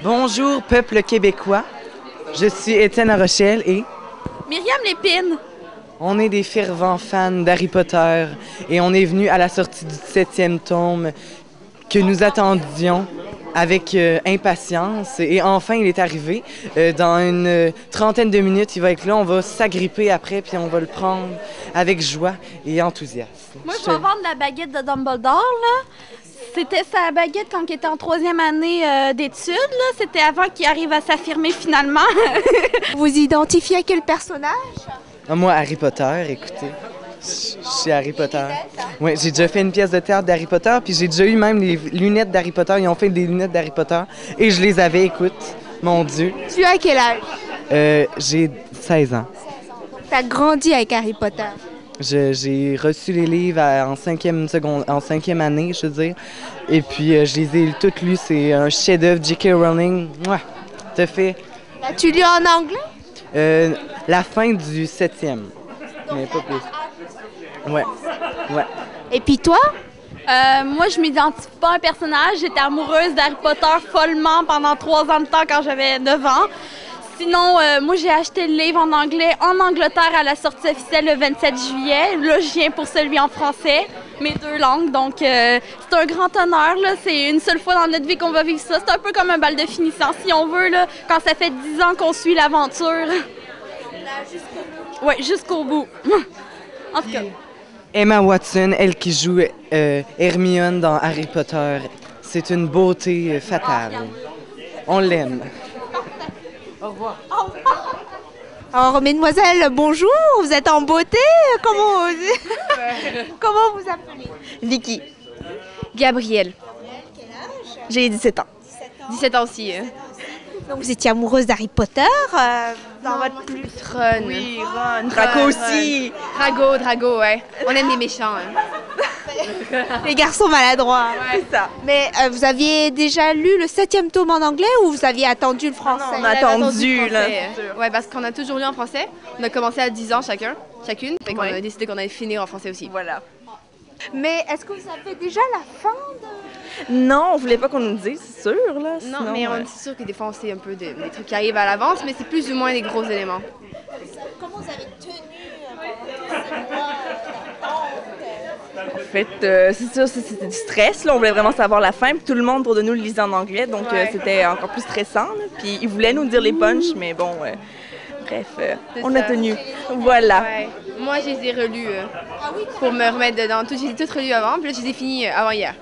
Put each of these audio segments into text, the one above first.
Bonjour, peuple québécois. Je suis Étienne Rochelle et Myriam Lépine. on est des fervents fans d'Harry Potter et on est venu à la sortie du 7e tome que nous attendions avec impatience. Et enfin, il est arrivé. Dans une trentaine de minutes, il va être là. On va s'agripper après, puis on va le prendre avec joie et enthousiasme. Moi, je vais vendre la baguette de Dumbledore, là. C'était sa baguette quand il était en 3e année d'études, là. C'était avant qu'il arrive à s'affirmer finalement. Vous identifiez à quel personnage? Moi, Harry Potter, écoutez. Je suis Harry Potter. Oui, j'ai déjà fait une pièce de théâtre d'Harry Potter, puis j'ai déjà eu même les lunettes d'Harry Potter. Ils ont fait des lunettes d'Harry Potter et je les avais, écoute, mon Dieu. Tu as quel âge? J'ai 16 ans. Tu as grandi avec Harry Potter. J'ai reçu les livres en 5e année, je veux dire. Et puis, je les ai toutes lus. C'est un chef-d'œuvre, J.K. Rowling. Mouah, t'as fait. L'as-tu lu en anglais? La fin du 7e, mais pas plus. Ouais. Et puis toi? Moi, je m'identifie pas à un personnage. J'étais amoureuse d'Harry Potter follement pendant 3 ans de temps quand j'avais 9 ans. Sinon, moi, j'ai acheté le livre en anglais en Angleterre à la sortie officielle le 27 juillet. Là, je viens pour celui en français, mes 2 langues. Donc, c'est un grand honneur. Là. C'est une seule fois dans notre vie qu'on va vivre ça. C'est un peu comme un bal de finissant, si on veut, là, quand ça fait 10 ans qu'on suit l'aventure. Oui, jusqu'au bout. En tout cas. Emma Watson, elle qui joue Hermione dans Harry Potter, c'est une beauté fatale. On l'aime. Au revoir. Alors, mesdemoiselles, bonjour, vous êtes en beauté. Comment vous appelez? Vicky. Gabrielle. Quel âge? J'ai 17 ans. 17 ans aussi. Donc, vous étiez amoureuse d'Harry Potter dans votre plus... Ron. Oui, Ron. Draco aussi. Drago, ouais. On aime les méchants. Les garçons maladroits. Ouais, ça. Mais vous aviez déjà lu le 7e tome en anglais ou vous aviez attendu le français? On a attendu, là. Ouais, parce qu'on a toujours lu en français. On a commencé à 10 ans chacune. Fait qu'on a décidé qu'on allait finir en français aussi. Voilà. Mais est-ce que vous avez déjà la fin de... Non, on voulait pas qu'on nous dise, c'est sûr, là. Non, Sinon, mais on est sûr que des fois, on sait un peu des trucs qui arrivent à l'avance, mais c'est plus ou moins des gros éléments. Comment vous avez tenu pendant 6 mois d'attente? En fait, c'est sûr, c'était du stress, là. On voulait vraiment savoir la fin, puis tout le monde autour de nous le lisait en anglais, donc c'était encore plus stressant, là. Puis ils voulaient nous dire les punchs, mais bon, bref, on a tenu. Voilà. Ouais. Moi, je les ai relus pour me remettre dedans. Je les ai toutes relues avant, puis là, je les ai finis avant hier.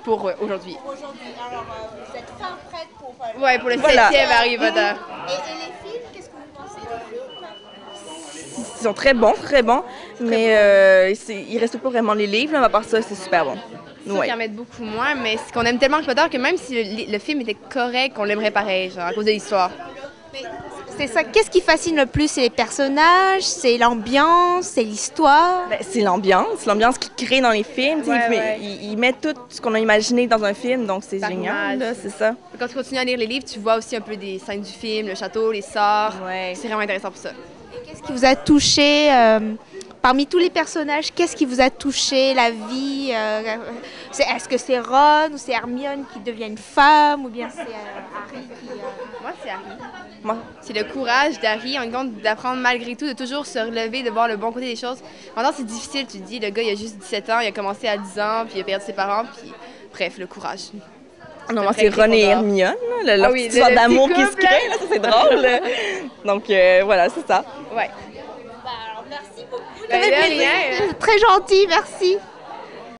Pour aujourd'hui. Aujourd'hui, alors vous êtes fin prête pour... Ouais, pour le 7e Harry Potter. Et les films, qu'est-ce que vous pensez des films? Ils sont très bons, mais il reste pas vraiment les livres, là, à part ça, c'est super bon. C'est sûr qu'ils en mettent beaucoup moins, mais c'est qu'on aime tellement Harry Potter que même si le film était correct, on l'aimerait pareil, genre à cause de l'histoire. Mais c'est ça, qu'est-ce qui fascine le plus? C'est les personnages, c'est l'ambiance, c'est l'histoire? Ben, c'est l'ambiance qu'ils créent dans les films. Ils mettent tout ce qu'on a imaginé dans un film, donc c'est génial, là, c'est ça. Quand tu continues à lire les livres, tu vois aussi un peu des scènes du film, le château, les sorts. Ouais. C'est vraiment intéressant pour ça. Et qu'est-ce qui vous a touché parmi tous les personnages? Qu'est-ce qui vous a touché, la vie? Est-ce que c'est Ron ou c'est Hermione qui devient une femme ou bien c'est Harry qui... Moi, c'est Harry. C'est le courage d'Harry, en compte, d'apprendre malgré tout, de toujours se relever, de voir le bon côté des choses. Maintenant, c'est difficile, tu te dis, le gars, il a juste 17 ans, il a commencé à 10 ans, puis il a perdu ses parents, puis bref, le courage. Non, moi, c'est Ron et Hermione, leur petite histoire d'amour qui se crée, là, ça c'est drôle. Donc voilà, c'est ça. Ouais. alors, merci beaucoup. Ben, de rien. Très gentil, merci.